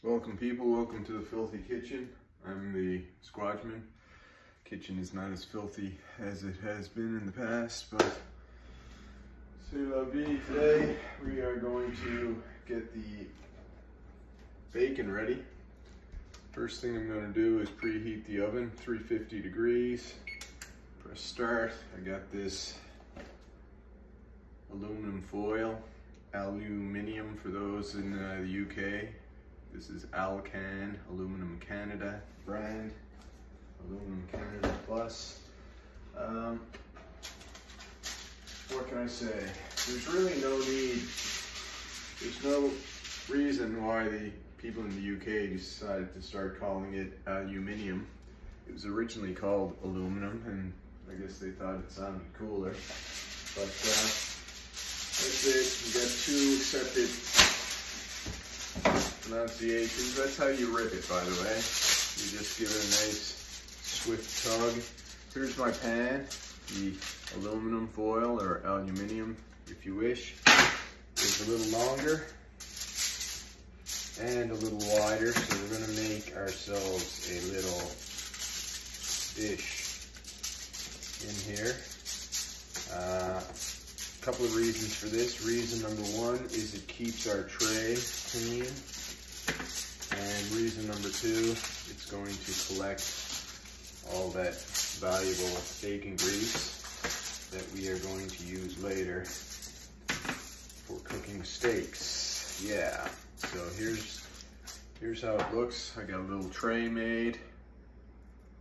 Welcome people, welcome to the filthy kitchen. I'm the squatchman. Kitchen is not as filthy as it has been in the past, but c'est la vie. Today we are going to get the bacon ready. First thing I'm going to do is preheat the oven, 350 degrees. Press start. I got this aluminum foil, aluminium for those in the UK. This is Alcan, Aluminum Canada brand, Aluminum Canada Plus. What can I say? There's really no need, there's no reason why the people in the UK decided to start calling it aluminium. It was originally called aluminum, and I guess they thought it sounded cooler. But that's it. You got two separate pronunciations. That's how you rip it, by the way. You just give it a nice swift tug. Here's my pan, the aluminum foil or aluminium if you wish. It's a little longer and a little wider, so we're going to make ourselves a little dish in here. A couple of reasons for this. Reason number one is it keeps our tray clean. And reason number two, it's going to collect all that valuable bacon grease that we are going to use later for cooking steaks. Yeah, so here's how it looks. I got a little tray made.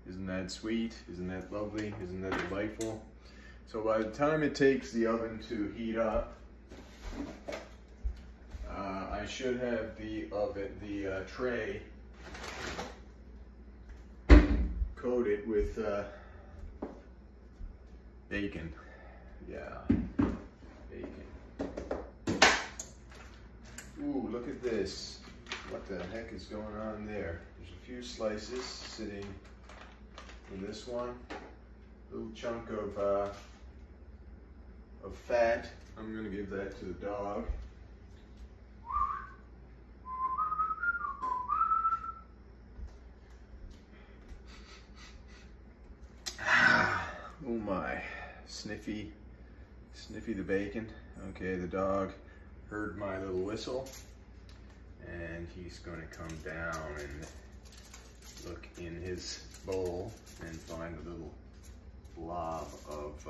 Isn't that sweet? Isn't that lovely? Isn't that delightful? So by the time it takes the oven to heat up, I should have the tray coated with bacon. Yeah, bacon. Ooh, look at this. What the heck is going on there? There's a few slices sitting in this one. A little chunk of fat. I'm gonna give that to the dog. Oh my, Sniffy the bacon. Okay, the dog heard my little whistle and he's gonna come down and look in his bowl and find a little blob of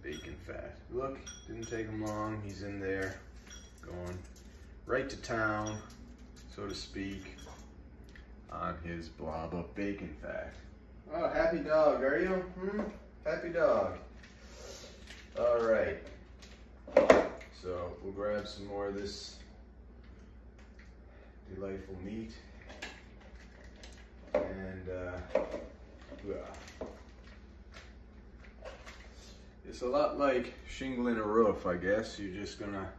bacon fat. Look, didn't take him long. He's in there going right to town, so to speak, on his blob of bacon fat. Oh, happy dog, are you? Happy dog. All right. So we'll grab some more of this delightful meat. And it's a lot like shingling a roof, I guess. You're just gonna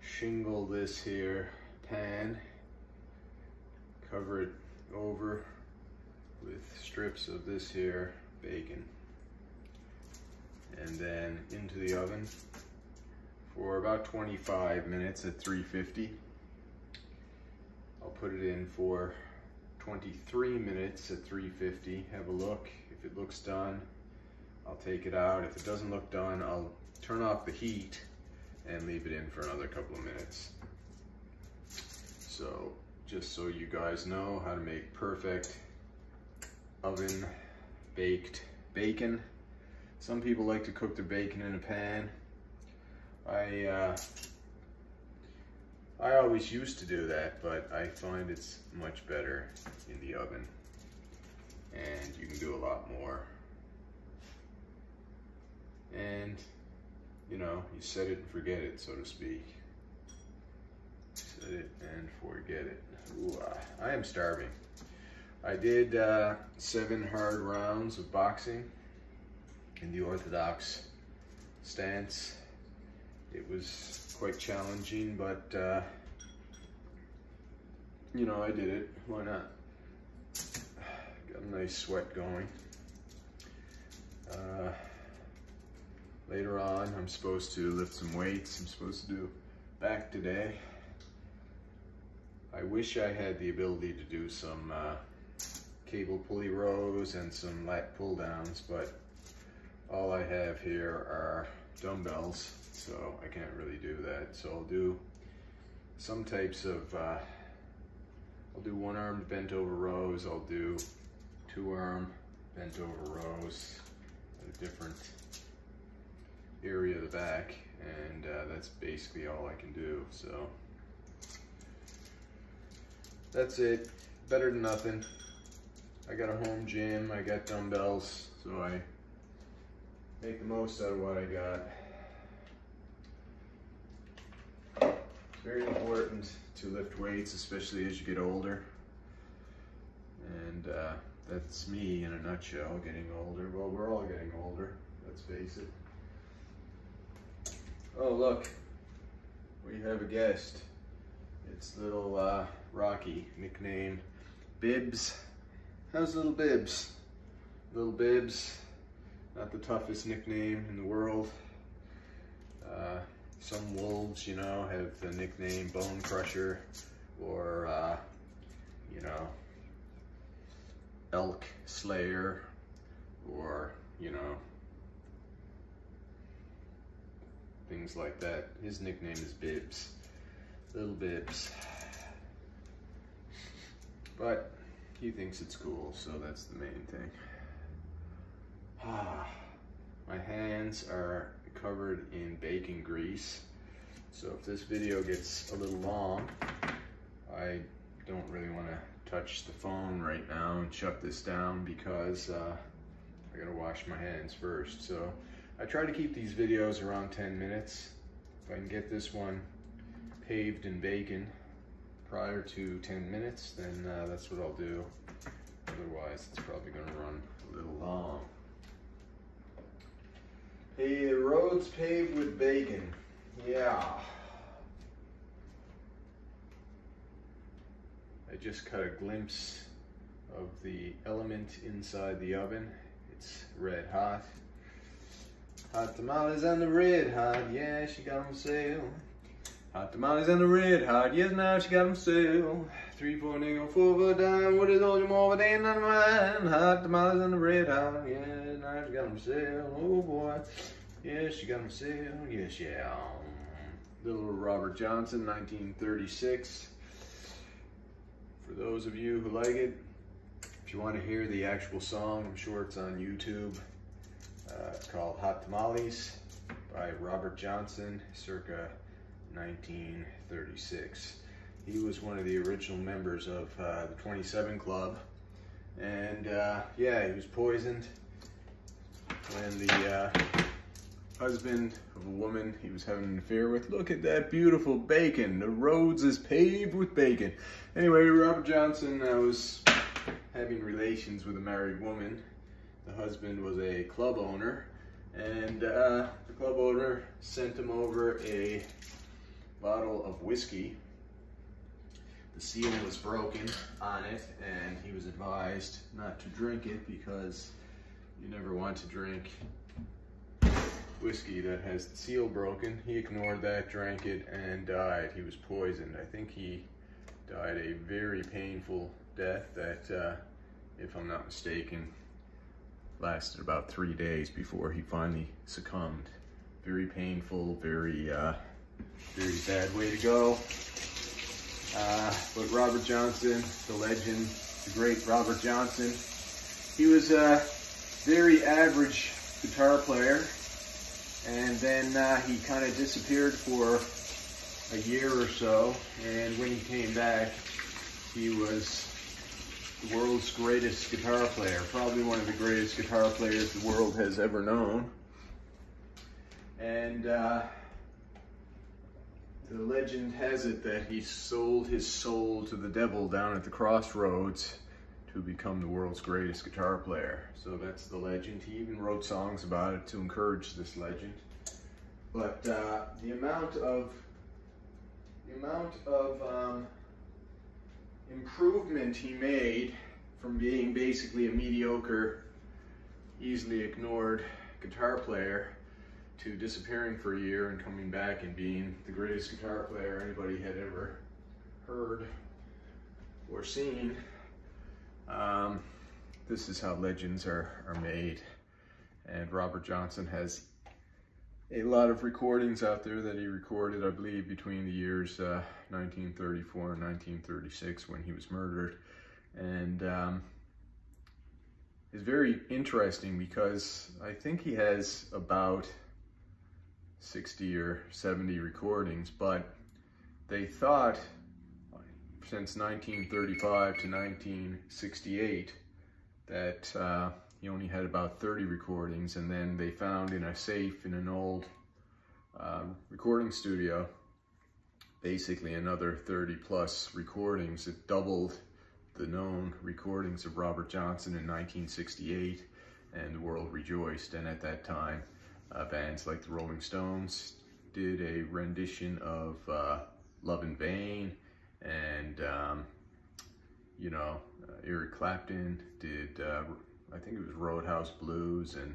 shingle this here pan, cover it over with strips of this here bacon, and then into the oven for about 25 minutes at 350. I'll put it in for 23 minutes at 350. Have a look. If it looks done, I'll take it out. If it doesn't look done, I'll turn off the heat and leave it in for another couple of minutes. So just so you guys know how to make perfect oven baked bacon. Some people like to cook their bacon in a pan. I always used to do that, but I find it's much better in the oven, and you can do a lot more. And you know, you set it and forget it, so to speak. Set it and forget it. Ooh, I am starving. I did 7 hard rounds of boxing in the orthodox stance. It was quite challenging, but you know, I did it. Why not? Got a nice sweat going. Later on, I'm supposed to lift some weights. I'm supposed to do back today. I wish I had the ability to do some cable pulley rows and some lat pull downs, but all I have here are dumbbells, so I can't really do that. So I'll do some types of, I'll do one-armed bent over rows, I'll do two-arm bent over rows at a different area of the back, and that's basically all I can do. So that's it. Better than nothing. I got a home gym, I got dumbbells, so I make the most out of what I got. It's very important to lift weights, especially as you get older. And that's me in a nutshell, getting older. Well, we're all getting older, let's face it. Oh, look, we have a guest. It's little Rocky, nicknamed Bibs. How's little Bibs? Little Bibs, not the toughest nickname in the world. Some wolves, you know, have the nickname Bone Crusher, or, you know, Elk Slayer, or, you know, things like that. His nickname is Bibs, Little Bibs. But he thinks it's cool, so that's the main thing. My hands are covered in bacon grease, so if this video gets a little long, I don't really want to touch the phone right now and shut this down because I gotta wash my hands first. So I try to keep these videos around 10 minutes. If I can get this one paved in bacon prior to 10 minutes, then that's what I'll do. Otherwise, it's probably gonna run a little long. Hey, the road's paved with bacon. Yeah. I just caught a glimpse of the element inside the oven. It's red hot. Hot tamales on the red hot, yeah, she got them sale. Hot tamales on the red hot, yes, now she got them sale. 3 for a nickel, 4 for a dime, what is all you more, but ain't none of mine. Hot tamales on the red hot, yeah, now she got them sale. Oh boy, yeah, she got them sale, yes, yeah. Little Robert Johnson, 1936. For those of you who like it, if you want to hear the actual song, I'm sure it's on YouTube. It's called Hot Tamales by Robert Johnson, circa 1936. He was one of the original members of the 27 Club, and yeah, he was poisoned when the husband of a woman he was having an affair with. Look at that beautiful bacon. The roads is paved with bacon. Anyway, Robert Johnson was having relations with a married woman. The husband was a club owner, and the club owner sent him over a bottle of whiskey. The seal was broken on it, and he was advised not to drink it because you never want to drink whiskey that has the seal broken. He ignored that, drank it, and died. He was poisoned. I think he died a very painful death that, if I'm not mistaken, lasted about 3 days before he finally succumbed. Very painful, very bad way to go. But Robert Johnson, the legend, the great Robert Johnson, he was a very average guitar player, and then he kind of disappeared for a year or so, and when he came back, he was the world's greatest guitar player, probably one of the greatest guitar players the world has ever known. And the legend has it that he sold his soul to the devil down at the crossroads to become the world's greatest guitar player. So that's the legend. He even wrote songs about it to encourage this legend. But the amount of improvement he made from being basically a mediocre, easily ignored guitar player to disappearing for a year and coming back and being the greatest guitar player anybody had ever heard or seen. This is how legends are made. And Robert Johnson has a lot of recordings out there that he recorded, I believe, between the years 1934 and 1936 when he was murdered. And it's very interesting because I think he has about 60 or 70 recordings, but they thought since 1935 to 1968 that he only had about 30 recordings, and then they found in a safe in an old recording studio basically another 30 plus recordings. It doubled the known recordings of Robert Johnson in 1968, and the world rejoiced. And at that time, bands like the Rolling Stones did a rendition of Love in Vain, and Eric Clapton did I think it was Roadhouse Blues, and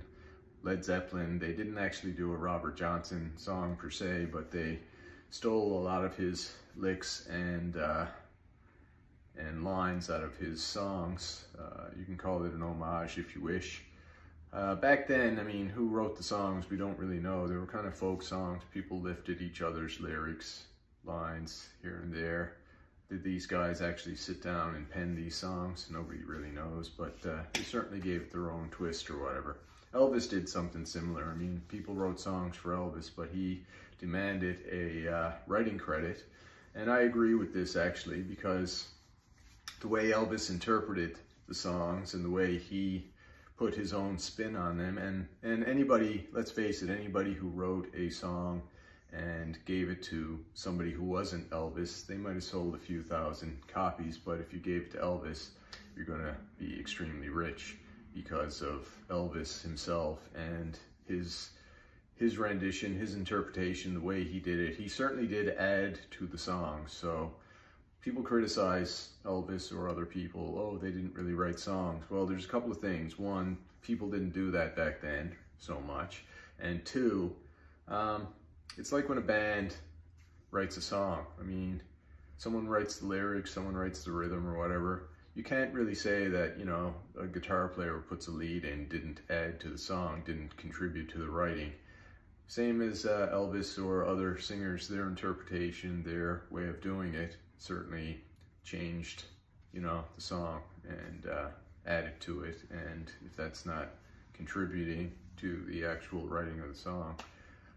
Led Zeppelin. They didn't actually do a Robert Johnson song per se, but they stole a lot of his licks and lines out of his songs. You can call it an homage if you wish. Back then, I mean, who wrote the songs, we don't really know. They were kind of folk songs. People lifted each other's lyrics, lines here and there. Did these guys actually sit down and pen these songs? Nobody really knows, but they certainly gave it their own twist or whatever. Elvis did something similar. I mean, people wrote songs for Elvis, but he demanded a writing credit. And I agree with this, actually, because the way Elvis interpreted the songs and the way he put his own spin on them, and anybody, let's face it, anybody who wrote a song and gave it to somebody who wasn't Elvis, they might have sold a few thousand copies, but if you gave it to Elvis, you're gonna be extremely rich because of Elvis himself and his rendition, his interpretation, the way he did it. He certainly did add to the song. So people criticize Elvis or other people, oh, they didn't really write songs. Well, there's a couple of things. One, people didn't do that back then so much. And two, it's like when a band writes a song. I mean, someone writes the lyrics, someone writes the rhythm or whatever. You can't really say that, you know, a guitar player who puts a lead in didn't add to the song, didn't contribute to the writing. Same as Elvis or other singers, their interpretation, their way of doing it certainly changed, you know, the song and added to it. And if that's not contributing to the actual writing of the song,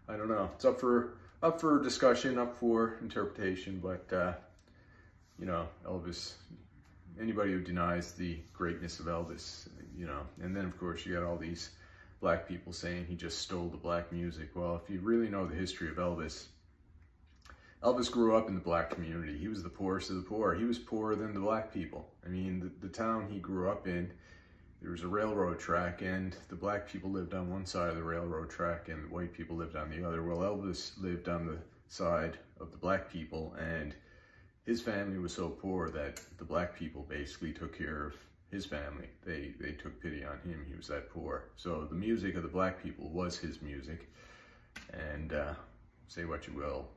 I don't know. It's up for discussion, up for interpretation, but you know, Elvis, anybody who denies the greatness of Elvis, you know, and then of course you got all these black people saying he just stole the black music. Well, if you really know the history of Elvis, Elvis grew up in the black community. He was the poorest of the poor. He was poorer than the black people. I mean, the town he grew up in, there was a railroad track, and the black people lived on one side of the railroad track and the white people lived on the other. Well, Elvis lived on the side of the black people, and his family was so poor that the black people basically took care of his family. They took pity on him. He was that poor. So the music of the black people was his music. And say what you will,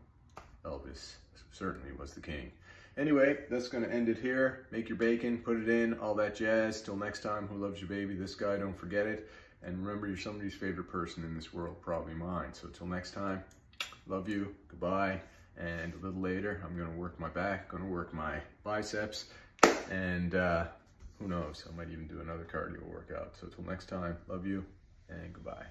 Elvis certainly was the king. Anyway, that's going to end it here. Make your bacon, put it in, all that jazz. Till next time, who loves you, baby? This guy, don't forget it. And remember, you're somebody's favorite person in this world, probably mine. So till next time, love you, goodbye. And a little later, I'm going to work my back, going to work my biceps, and who knows, I might even do another cardio workout. So till next time, love you, and goodbye.